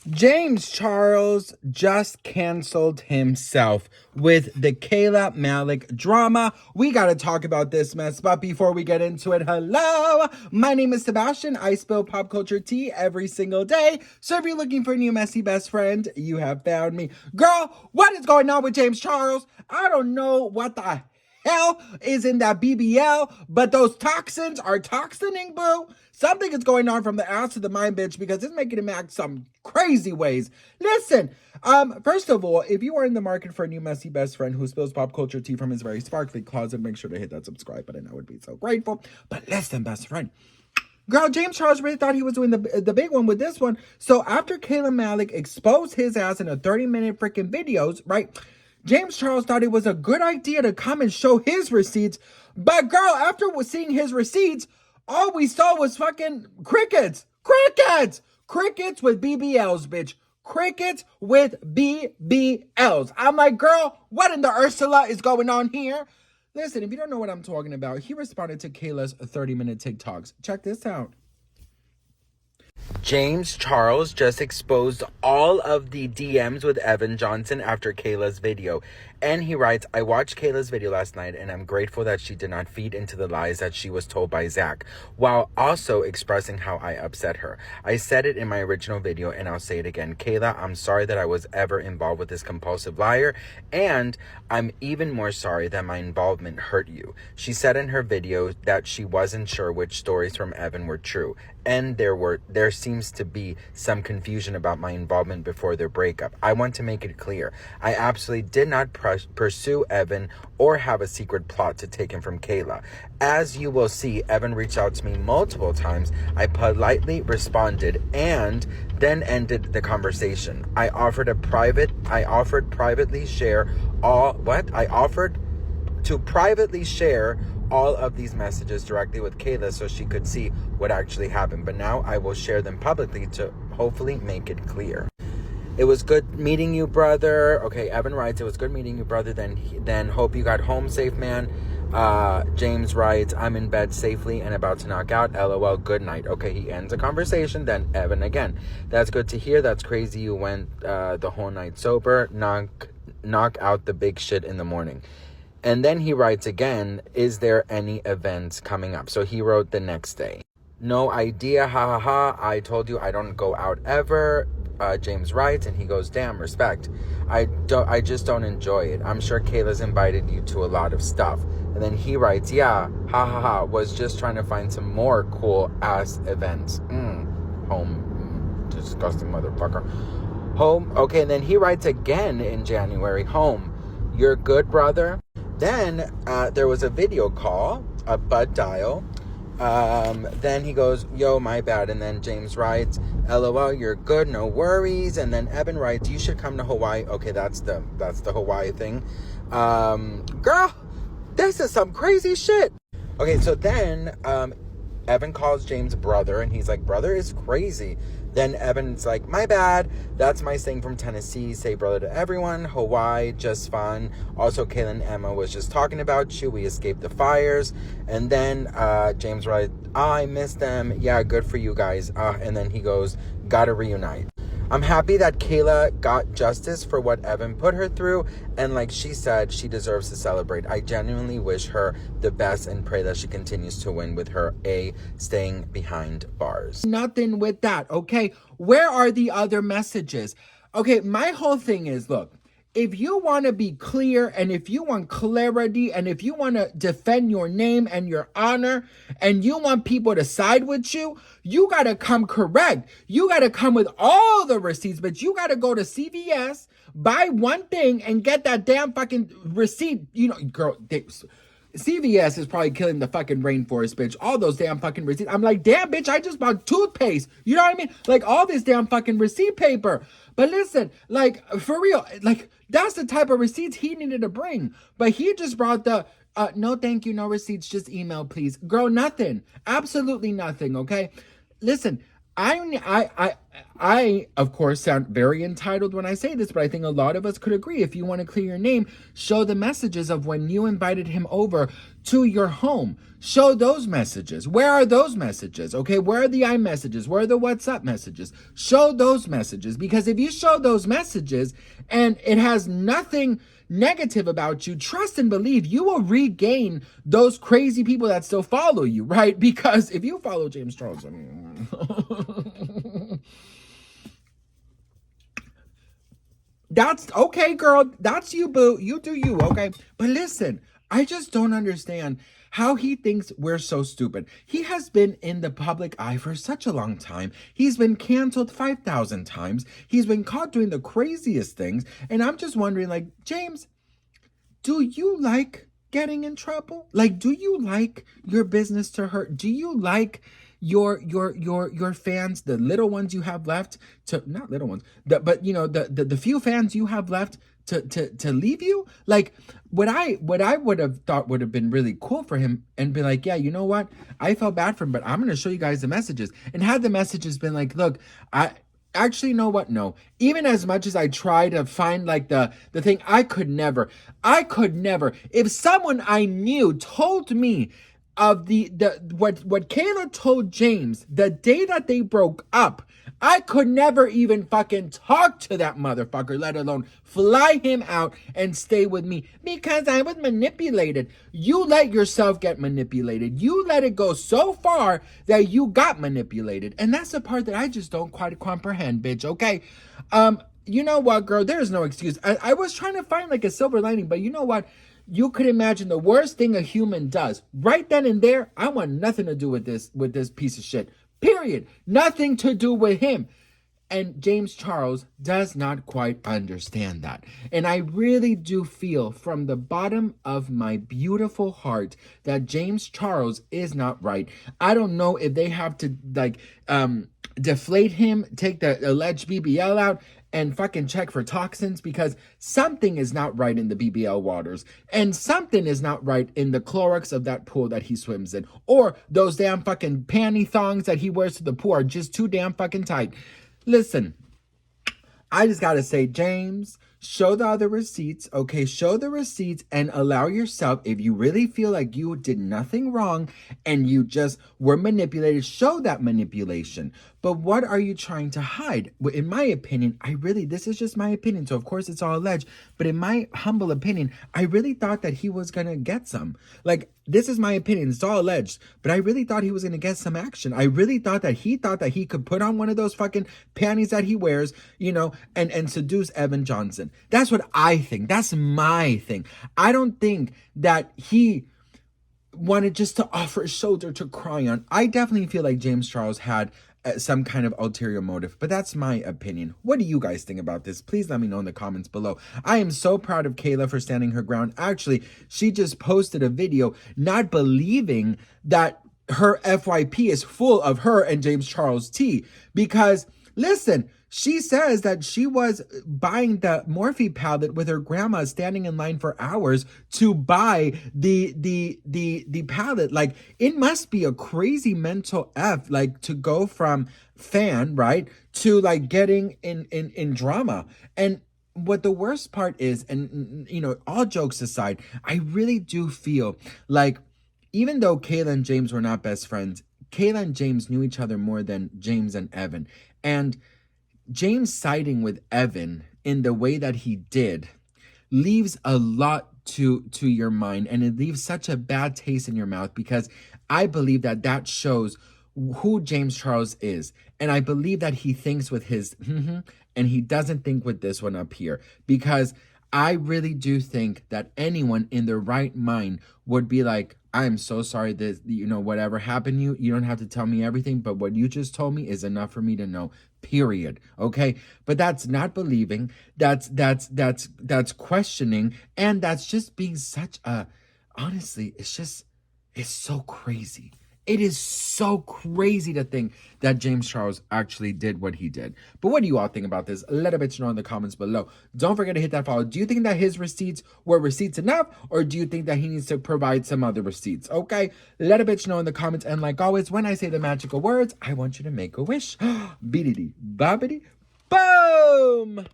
James Charles just canceled himself with the Kayla Malec drama. We gotta talk about this mess, but before we get into it, hello! My name is Sebastian. I spill pop culture tea every single day. So if you're looking for a new messy best friend, you have found me. Girl, what is going on with James Charles? I don't know what the hell is in that BBL, but those toxins are toxining, boo. Something is going on from the ass to the mind, bitch, because it's making him act some crazy ways. Listen, first of all, if you are in the market for a new messy best friend who spills pop culture tea from his very sparkly closet, make sure to hit that subscribe button. I would be so grateful. But listen, best friend. Girl, James Charles really thought he was doing the big one with this one. So after Kayla Malec exposed his ass in a 30-minute freaking videos, right? James Charles thought it was a good idea to come and show his receipts. But girl, after seeing his receipts, all we saw was fucking crickets. Crickets! Crickets with BBLs, bitch. Crickets with BBLs. I'm like, girl, what in the Ursula is going on here? Listen, if you don't know what I'm talking about, he responded to Kayla's 30-minute TikToks. Check this out. James Charles just exposed all of the DMs with Evan Johnson after Kayla's video. And he writes, I watched Kayla's video last night and I'm grateful that she did not feed into the lies that she was told by Zach, while also expressing how I upset her. I said it in my original video and I'll say it again. Kayla, I'm sorry that I was ever involved with this compulsive liar, and I'm even more sorry that my involvement hurt you. She said in her video that she wasn't sure which stories from Evan were true, and there seems to be some confusion about my involvement before their breakup. I want to make it clear. I absolutely did not pursue Evan or have a secret plot to take him from Kayla. As you will see, Evan reached out to me multiple times. I politely responded and then ended the conversation. I offered to privately share all of these messages directly with Kayla so she could see what actually happened. But now I will share them publicly to hopefully make it clear. It was good meeting you, brother. Okay, Evan writes, it was good meeting you, brother. Then hope you got home safe, man. James writes, I'm in bed safely and about to knock out. LOL, good night. Okay, he ends the conversation. Then Evan again. That's good to hear. That's crazy. You went the whole night sober. Knock out the big shit in the morning. And then he writes again, is there any events coming up? So he wrote the next day. No idea, ha ha ha. I told you I don't go out ever. James writes, and he goes, damn, respect. I just don't enjoy it. I'm sure Kayla's invited you to a lot of stuff. And then he writes, yeah, ha ha ha. Was just trying to find some more cool ass events. Home. Disgusting motherfucker. Home. Okay, and then he writes again in January, home. You're good, brother. Then there was a video call, a butt dial. Then he goes, yo, my bad. And then James writes, LOL, you're good, no worries. And then Evan writes, you should come to Hawaii. Okay, that's the Hawaii thing. Girl, this is some crazy shit. Okay, so then Evan calls James brother, and he's like, brother is crazy. Then Evan's like, my bad. That's my saying from Tennessee. Say brother to everyone. Hawaii, just fun. Also, Kayla and Emma was just talking about you. We escaped the fires. And then James writes, I miss them. Yeah, good for you guys. And then he goes, gotta reunite. I'm happy that Kayla got justice for what Evan put her through. And like she said, she deserves to celebrate. I genuinely wish her the best and pray that she continues to win with her staying behind bars. Nothing with that, okay? Where are the other messages? Okay, my whole thing is, look, if you want to be clear and if you want clarity and if you want to defend your name and your honor and you want people to side with you, you got to come correct. You got to come with all the receipts, but you got to go to CVS, buy one thing and get that damn fucking receipt. You know, girl, CVS is probably killing the fucking rainforest, bitch. All those damn fucking receipts. I'm like, damn, bitch, I just bought toothpaste. You know what I mean? Like, all this damn fucking receipt paper. But listen, like, for real, like, that's the type of receipts he needed to bring. But he just brought the, no thank you, no receipts, just email, please. Girl, nothing. Absolutely nothing, okay? Listen, I, of course, sound very entitled when I say this, but I think a lot of us could agree. If you want to clear your name, show the messages of when you invited him over to your home. Show those messages. Where are those messages? Okay, where are the iMessages? Where are the WhatsApp messages? Show those messages, because if you show those messages and it has nothing negative about you, trust and believe you will regain those crazy people that still follow you, right? Because if you follow James Charles, I mean, that's okay, girl. That's you, boo. You do you, okay? But listen, I just don't understand how he thinks we're so stupid. He has been in the public eye for such a long time. He's been canceled 5,000 times. He's been caught doing the craziest things. And I'm just wondering, like, James, do you like getting in trouble? Like, do you like your business to hurt? Do you like your fans, the little ones you have left, to not little ones, but you know, the few fans you have left to leave you? Like, what I would have thought would have been really cool for him and be like, yeah, you know what? I felt bad for him, but I'm gonna show you guys the messages. And had the messages been like, look, I actually, you know what? No. Even as much as I try to find like the thing, I could never. If someone I knew told me of the what Kayla told James the day that they broke up, I could never even fucking talk to that motherfucker, let alone fly him out and stay with me, because I was manipulated. You let yourself get manipulated. You let it go so far that you got manipulated. And that's the part that I just don't quite comprehend, bitch, okay? You know what, girl? There's no excuse. I was trying to find like a silver lining, but you know what? You could imagine the worst thing a human does. Right then and there, I want nothing to do with this piece of shit. Period. Nothing to do with him. And James Charles does not quite understand that. And I really do feel from the bottom of my beautiful heart that James Charles is not right. I don't know if they have to like deflate him, take the alleged BBL out, and fucking check for toxins, because something is not right in the BBL waters, and something is not right in the Clorox of that pool that he swims in, or those damn fucking panty thongs that he wears to the pool are just too damn fucking tight. Listen, I just gotta say, James, show the other receipts, okay? Show the receipts and allow yourself, if you really feel like you did nothing wrong and you just were manipulated, show that manipulation. But what are you trying to hide? In my opinion, this is just my opinion, so of course it's all alleged, but in my humble opinion, I really thought that he was gonna get some. Like, this is my opinion, it's all alleged, but I really thought he was gonna get some action. I really thought that he could put on one of those fucking panties that he wears, you know, and seduce Evan Johnson. That's what I think. That's my thing. I don't think that he wanted just to offer a shoulder to cry on. I definitely feel like James Charles had some kind of ulterior motive, but that's my opinion. What do you guys think about this? Please let me know in the comments below. I am so proud of Kayla for standing her ground. Actually, she just posted a video not believing that her FYP is full of her and James Charles tea, because listen, she says that she was buying the Morphe palette with her grandma, standing in line for hours to buy the palette. Like, it must be a crazy mental F, like, to go from fan, right, to like getting in drama. And what the worst part is, and you know, all jokes aside, I really do feel like, even though Kayla and James were not best friends, Kayla and James knew each other more than James and Evan. And James siding with Evan in the way that he did leaves a lot to your mind, and it leaves such a bad taste in your mouth, because I believe that shows who James Charles is. And I believe that he thinks with his and he doesn't think with this one up here, because I really do think that anyone in their right mind would be like, I'm so sorry that, you know, whatever happened to you, you don't have to tell me everything, but what you just told me is enough for me to know, period. Okay? But that's not believing, that's questioning, and that's just being such a, honestly, it's so crazy. It is so crazy to think that James Charles actually did what he did. But what do you all think about this? Let a bitch know in the comments below. Don't forget to hit that follow. Do you think that his receipts were receipts enough, or do you think that he needs to provide some other receipts? Okay, let a bitch know in the comments. And like always, when I say the magical words, I want you to make a wish. Beedity bobbity boom.